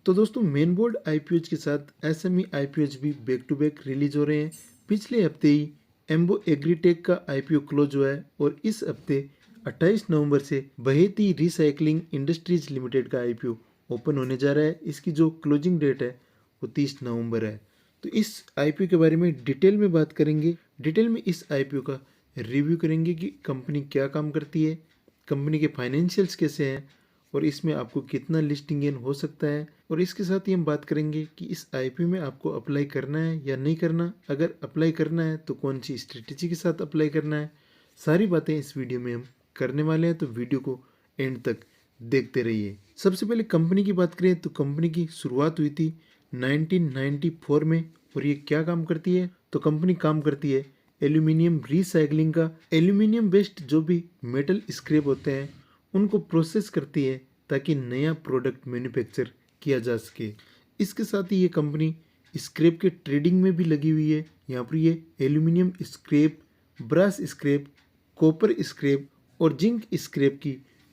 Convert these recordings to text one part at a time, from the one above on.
तो दोस्तों main board IPOs के साथ एसएमई आईपीओज भी बैक टू बैक रिलीज हो रहे हैं। पिछले हफ्ते ही एम्बो एग्रीटेक का आईपीओ क्लोज हुआ है और इस हफ्ते 28 नवंबर से बहेती रिसाइकलिंग इंडस्ट्रीज लिमिटेड का आईपीओ ओपन होने जा रहा है। इसकी जो क्लोजिंग डेट है वो 30 नवंबर है। तो इस आईपीओ के बारे में डिटेल में बात करेंगे। डिटेल में इस आईपीओ का रिव्यू करेंगे कि कंपनी क्या काम करती है, कंपनी के फाइनेंशियल्स कैसे हैं और इसमें आपको कितना लिस्टिंग गेन हो सकता है। और इसके साथ ही हम बात करेंगे कि इस आईपीओ में आपको अप्लाई करना है या नहीं करना, अगर अप्लाई करना है तो कौन सी स्ट्रेटेजी के साथ अप्लाई करना है। सारी बातें इस वीडियो में हम करने वाले हैं, तो वीडियो को एंड तक देखते रहिए। सबसे पहले कंपनी की बात करें तो कंपनी की शुरुआत हुई थी 1994 में। और ये क्या काम करती है, तो कंपनी काम करती है एल्यूमिनियम रिसाइकलिंग का। एल्यूमिनियम वेस्ट जो भी मेटल स्क्रैप होते हैं उनको प्रोसेस करती है ताकि नया प्रोडक्ट मैन्युफैक्चर किया जा सके। इसके साथ ही ये कंपनी स्क्रैप के ट्रेडिंग में भी लगी हुई है। यहाँ पर ये aluminium scrap, brass scrap, copper scrap और जिंक स्क्रैप की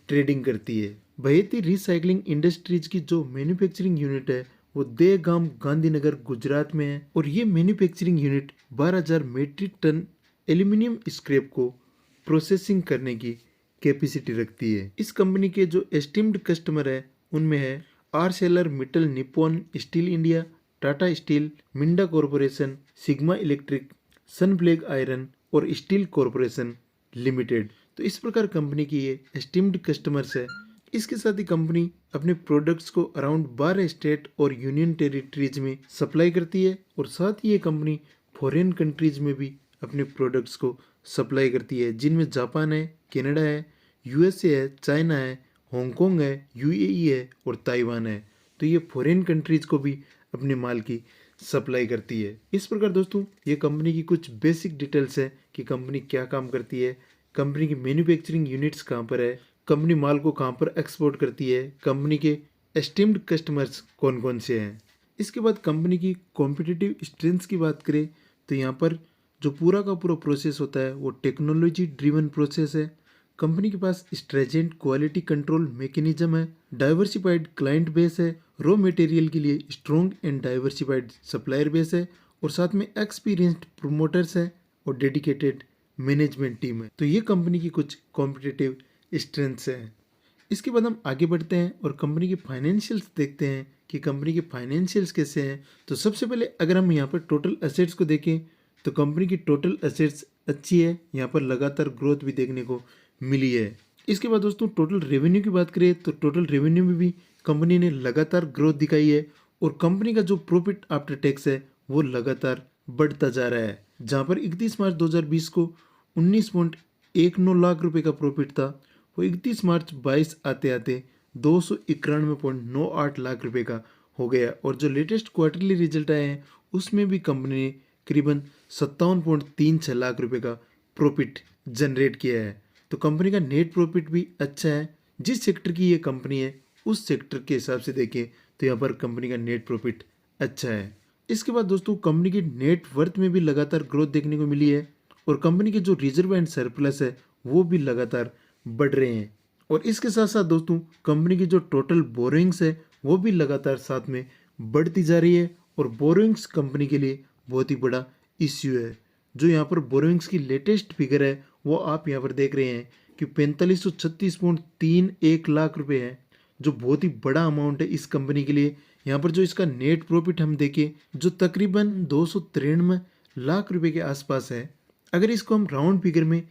ट्रेडिंग करती है। बहेती रिसाइकलिंग इंडस्ट्रीज की जो मैन्युफैक्चरिंग यूनिट है वो देगाम गांधीनगर गुजरात में है और ये manufacturing unit 12,000 metric ton aluminium scrap को प्रोसेसिंग करने की कैपेसिटी रखती है। इस कंपनी के जो एस्टीम्ड कस्टमर है उनमें है Arcelor Mittal Nippon Steel India, Tata Steel, Minda Corporation, Sigma Electric, Sunflag Iron और स्टील कॉरपोरेशन लिमिटेड। तो इस प्रकार कंपनी की ये एस्टीम्ड कस्टमर्स है। इसके साथ ही कंपनी अपने प्रोडक्ट्स को अराउंड 12 स्टेट और यूनियन टेरिटरीज में सप्लाई करती है और साथ ही ये कंपनी फॉरेन कंट्रीज में भी अपने प्रोडक्ट्स को सप्लाई करती है, जिनमें जापान है, कनाडा है, यूएसए है, चाइना है, हांगकांग है, यूएई है और ताइवान है। तो ये फॉरेन कंट्रीज को भी अपने माल की सप्लाई करती है। इस प्रकार दोस्तों ये कंपनी की कुछ बेसिक डिटेल्स है कि कंपनी क्या काम करती है, कंपनी की मैन्युफैक्चरिंग यूनिट्स कहाँ पर है, कंपनी माल को कहाँ पर एक्सपोर्ट करती है, कंपनी के एस्टीम्ड कस्टमर्स कौन कौन से हैं। इसके बाद कंपनी की कॉम्पिटिटिव स्ट्रेंथ्स की बात करें तो यहाँ पर जो पूरा का पूरा प्रोसेस होता है वो टेक्नोलॉजी ड्रिवन प्रोसेस है। कंपनी के पास स्ट्रेजेंट क्वालिटी कंट्रोल मैकेनिज्म है, डाइवर्सिफाइड क्लाइंट बेस है, रॉ मटेरियल के लिए strong and diversified supplier base है और साथ में एक्सपीरियंस्ड प्रोमोटर्स है और डेडिकेटेड मैनेजमेंट टीम है। तो ये कंपनी की कुछ कॉम्पिटिटिव स्ट्रेंथ्स हैं। इसके बाद हम आगे बढ़ते हैं और कंपनी के फाइनेंशियल्स देखते हैं कि कंपनी के फाइनेंशियल्स कैसे हैं। तो सबसे पहले अगर हम यहाँ पर टोटल एसेट्स को देखें तो कंपनी की टोटल एसेट्स अच्छी है, यहाँ पर लगातार ग्रोथ भी देखने को मिली है। इसके बाद दोस्तों टोटल रेवेन्यू की बात करें तो टोटल रेवेन्यू में भी कंपनी ने लगातार ग्रोथ दिखाई है और कंपनी का जो प्रॉफिट आफ्टर टैक्स है वो लगातार बढ़ता जा रहा है, जहाँ पर 31 मार्च 2020 को 19.19 लाख रुपए का प्रॉफिट था, वो 31 मार्च 22 आते आते 291.98 लाख रुपए का हो गया। और जो लेटेस्ट क्वार्टरली रिजल्ट आए हैं उसमें भी कंपनी ने करीबन 57.36 लाख रुपए का प्रॉफिट जनरेट किया है। तो कंपनी का नेट प्रॉफिट भी अच्छा है। जिस सेक्टर की ये कंपनी है उस सेक्टर के हिसाब से देखें तो यहाँ पर कंपनी का नेट प्रॉफिट अच्छा है। इसके बाद दोस्तों कंपनी की नेट वर्थ में भी लगातार ग्रोथ देखने को मिली है और कंपनी के जो रिजर्व एंड सरप्लस है वो भी लगातार बढ़ रहे हैं। और इसके साथ साथ दोस्तों कंपनी की जो टोटल बोरोइंग्स है वो भी लगातार साथ में बढ़ती जा रही है और बोरोइंग्स कंपनी के लिए बहुत ही बड़ा इश्यू है। जो यहाँ पर बोरोइंग्स की लेटेस्ट फिगर है वो आप यहाँ पर देख रहे हैं कि 4536.31 लाख रुपए है, जो बहुत ही बड़ा अमाउंट है इस कंपनी के लिए। यहाँ पर जो इसका नेट प्रॉफिट हम देखें जो तकरीबन 293 लाख रुपए के आसपास है। अगर इसको हम राउंड फिगर में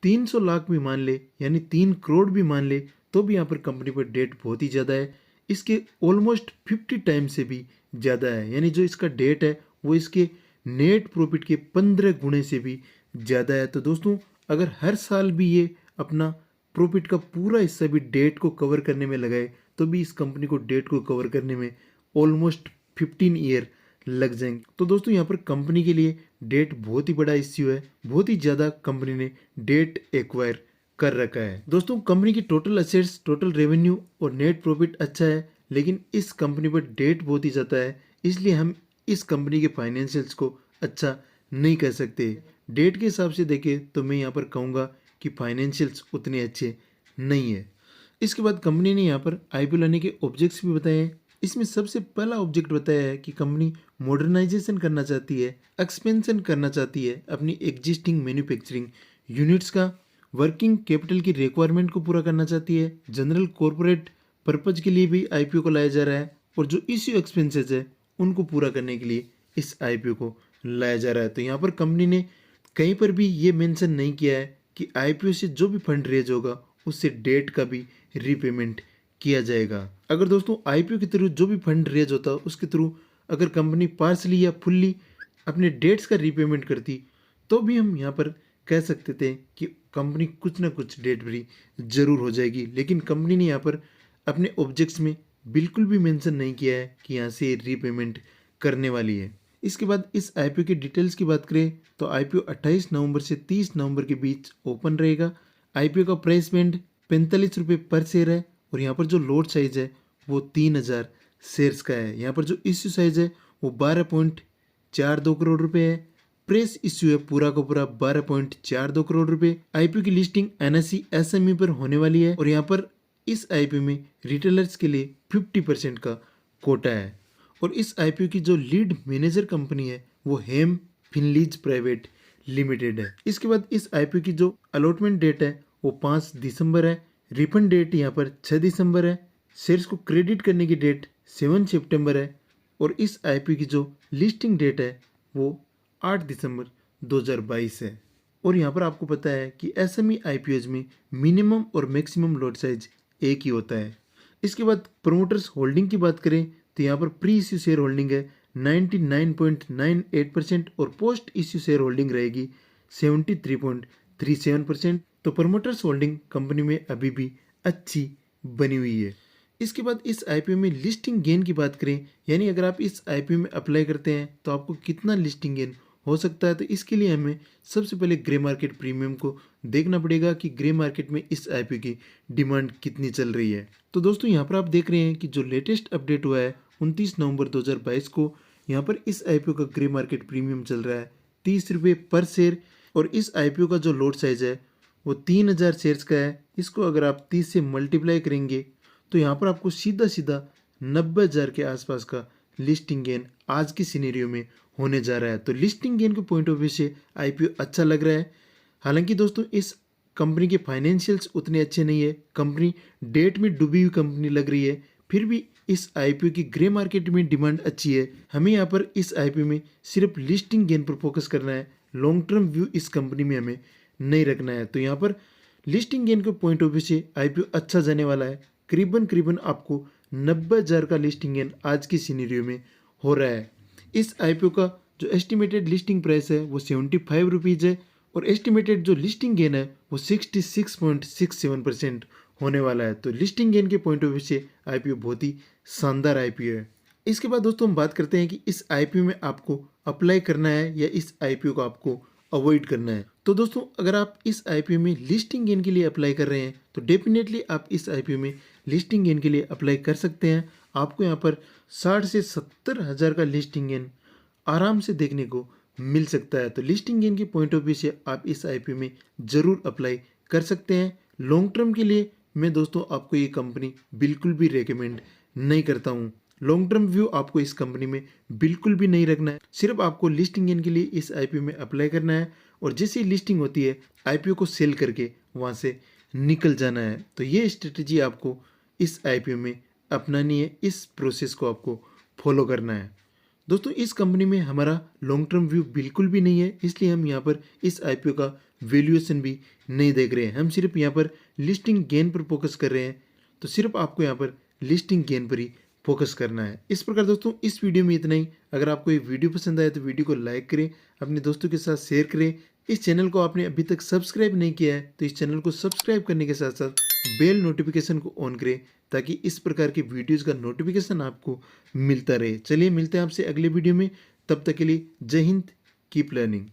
300 लाख भी मान ले यानी 3 करोड़ भी मान ले तो भी यहाँ पर कंपनी पर डेट बहुत ही ज़्यादा है। इसके ऑलमोस्ट 50 टाइम से भी ज़्यादा है, यानी जो इसका डेट है वो इसके नेट प्रॉफिट के 15 गुणे से भी ज़्यादा है। तो दोस्तों अगर हर साल भी ये अपना प्रॉफिट का पूरा हिस्सा भी डेट को कवर करने में लगाए तो भी इस कंपनी को डेट को कवर करने में ऑलमोस्ट 15 ईयर लग जाएंगे। तो दोस्तों यहाँ पर कंपनी के लिए डेट बहुत ही बड़ा इश्यू है, बहुत ही ज़्यादा कंपनी ने डेट एक्वायर कर रखा है। दोस्तों कंपनी की टोटल एसेट्स, टोटल रेवेन्यू और नेट प्रॉफिट अच्छा है, लेकिन इस कंपनी पर डेट बहुत ही ज़्यादा है, इसलिए हम इस कंपनी के फाइनेंशियल्स को अच्छा नहीं कह सकते। डेट के हिसाब से देखें तो मैं यहाँ पर कहूँगा कि फाइनेंशियल्स उतने अच्छे नहीं है। इसके बाद कंपनी ने यहाँ पर आईपीओ लाने के ऑब्जेक्ट्स भी बताए हैं। इसमें सबसे पहला ऑब्जेक्ट बताया है कि कंपनी मॉडर्नाइजेशन करना चाहती है, एक्सपेंशन करना चाहती है अपनी एग्जिस्टिंग मैन्युफैक्चरिंग यूनिट्स का, वर्किंग कैपिटल की रिक्वायरमेंट को पूरा करना चाहती है, जनरल कॉरपोरेट पर्पज के लिए भी आईपीओ को लाया जा रहा है और जो इश्यू एक्सपेंसेस है उनको पूरा करने के लिए इस आईपीओ को लाया जा रहा है। तो यहाँ पर कंपनी ने कहीं पर भी ये मेंशन नहीं किया है कि आईपीओ से जो भी फंड रेज होगा उससे डेट का भी रीपेमेंट किया जाएगा। अगर दोस्तों आईपीओ के थ्रू जो भी फंड रेज होता है उसके थ्रू अगर कंपनी पार्सली या फुल्ली अपने डेट्स का रीपेमेंट करती तो भी हम यहाँ पर कह सकते थे कि कंपनी कुछ ना कुछ डेट फ्री जरूर हो जाएगी, लेकिन कंपनी ने यहाँ पर अपने ऑब्जेक्ट्स में बिल्कुल भी मेंशन नहीं किया है कि यहाँ से रीपेमेंट करने वाली है। इसके बाद इस आईपीओ की डिटेल्स की बात करें तो आईपीओ 28 नवंबर से 30 नवंबर के बीच ओपन रहेगा। आईपीओ का प्राइस बैंड 45 रुपये पर शेयर है और यहाँ पर जो लोट साइज है वो 3000 शेयर्स का है। यहाँ पर जो इश्यू साइज है वो 12.42 करोड़ रुपए है। प्रेस इश्यू है पूरा का पूरा 12.42 करोड़ रुपए। आईपीओ की लिस्टिंग एनएसई एसएमई पर होने वाली है और यहाँ पर इस आईपीओ में रिटेलर्स के लिए 50% का कोटा है और इस आईपीओ की जो लीड मैनेजर कंपनी है वो हेम फिनलीज प्राइवेट लिमिटेड है। इसके बाद इस आईपीओ की जो अलॉटमेंट डेट है वो 5 दिसंबर है। रिफंड डेट यहाँ पर 6 दिसंबर है। शेयर्स को क्रेडिट करने की डेट 7 सितंबर है और इस आईपीओ की जो लिस्टिंग डेट है वो 8 दिसंबर 2022 है। और यहाँ पर आपको पता है कि एसएमई आईपीओज में मिनिमम और मैक्सिमम लॉट साइज एक ही होता है। इसके बाद प्रोमोटर्स होल्डिंग की बात करें तो यहाँ पर प्री इश्यू शेयर होल्डिंग है 99.98% और पोस्ट इश्यू शेयर होल्डिंग रहेगी 73.37%। तो प्रोमोटर्स होल्डिंग कंपनी में अभी भी अच्छी बनी हुई है। इसके बाद इस आईपीओ में लिस्टिंग गेन की बात करें, यानी अगर आप इस आईपीओ में अप्लाई करते हैं तो आपको कितना लिस्टिंग गेन हो सकता है, तो इसके लिए हमें सबसे पहले ग्रे मार्केट प्रीमियम को देखना पड़ेगा कि ग्रे मार्केट में इस आईपीओ की डिमांड कितनी चल रही है। तो दोस्तों यहाँ पर आप देख रहे हैं कि जो लेटेस्ट अपडेट हुआ है 29 नवंबर 2022 को, यहाँ पर इस आईपीओ का ग्रे मार्केट प्रीमियम चल रहा है 30 रुपये पर शेयर और इस आईपीओ का जो लॉट साइज है वो 3000 शेयर्स का है। इसको अगर आप 30 से मल्टीप्लाई करेंगे तो यहाँ पर आपको सीधा सीधा 90,000 के आसपास का लिस्टिंग गेन आज की सिनेरियो में होने जा रहा है। तो लिस्टिंग गेन के पॉइंट ऑफ व्यू से आईपीओ अच्छा लग रहा है। हालांकि दोस्तों इस कंपनी के फाइनेंशियल्स उतने अच्छे नहीं है, कंपनी डेट में डूबी हुई कंपनी लग रही है, फिर भी इस आईपीओ की ग्रे मार्केट में डिमांड अच्छी है। हमें यहाँ पर इस आईपीओ में सिर्फ लिस्टिंग गेन पर फोकस करना है, लॉन्ग टर्म व्यू इस कंपनी में हमें नहीं रखना है। तो यहाँ पर लिस्टिंग गेन के पॉइंट ऑफ व्यू से आईपीओ अच्छा जाने वाला है। करीबन आपको 90,000 का लिस्टिंग गेन आज की सिनेरियो में हो रहा है। इस आईपीओ का जो एस्टिमेटेड लिस्टिंग प्राइस है वो 75 रुपीज़ है और एस्टिमेटेड जो लिस्टिंग गेन है वो 66.67% होने वाला है। तो लिस्टिंग गेन के पॉइंट ऑफ व्यू से आईपीओ बहुत ही शानदार आईपीओ है। इसके बाद दोस्तों हम बात करते हैं कि इस आईपीओ में आपको अप्लाई करना है या इस आईपीओ को आपको अवॉइड करना है। तो दोस्तों अगर आप इस आईपीओ में लिस्टिंग गेन के लिए अप्लाई कर रहे हैं तो डेफिनेटली आप इस आईपीओ में लिस्टिंग गेन के लिए अप्लाई कर सकते हैं। आपको यहाँ पर 60 से 70 हज़ार का लिस्टिंग गेन आराम से देखने को मिल सकता है। तो लिस्टिंग गेन के पॉइंट ऑफ व्यू से आप इस आईपीओ में ज़रूर अप्लाई कर सकते हैं। लॉन्ग टर्म के लिए मैं दोस्तों आपको ये कंपनी बिल्कुल भी रेकमेंड नहीं करता हूँ। लॉन्ग टर्म व्यू आपको इस कंपनी में बिल्कुल भी नहीं रखना है, सिर्फ आपको लिस्टिंग गेन के लिए इस आईपीओ में अप्लाई करना है और जैसे ही लिस्टिंग होती है आईपीओ को सेल करके वहाँ से निकल जाना है। तो ये स्ट्रेटजी आपको इस आईपीओ में अपनानी है, इस प्रोसेस को आपको फॉलो करना है। दोस्तों इस कंपनी में हमारा लॉन्ग टर्म व्यू बिल्कुल भी नहीं है, इसलिए हम यहाँ पर इस आईपीओ का वैल्यूएशन भी नहीं देख रहे हैं। हम सिर्फ यहाँ पर लिस्टिंग गेन पर फोकस कर रहे हैं, तो सिर्फ आपको यहाँ पर लिस्टिंग गेन पर ही फोकस करना है। इस प्रकार दोस्तों इस वीडियो में इतना ही। अगर आपको ये वीडियो पसंद आए तो वीडियो को लाइक करें, अपने दोस्तों के साथ शेयर करें। इस चैनल को आपने अभी तक सब्सक्राइब नहीं किया है तो इस चैनल को सब्सक्राइब करने के साथ साथ बेल नोटिफिकेशन को ऑन करें ताकि इस प्रकार की वीडियोज़ का नोटिफिकेशन आपको मिलता रहे। चलिए मिलते हैं आपसे अगले वीडियो में, तब तक के लिए जय हिंद, कीप लर्निंग।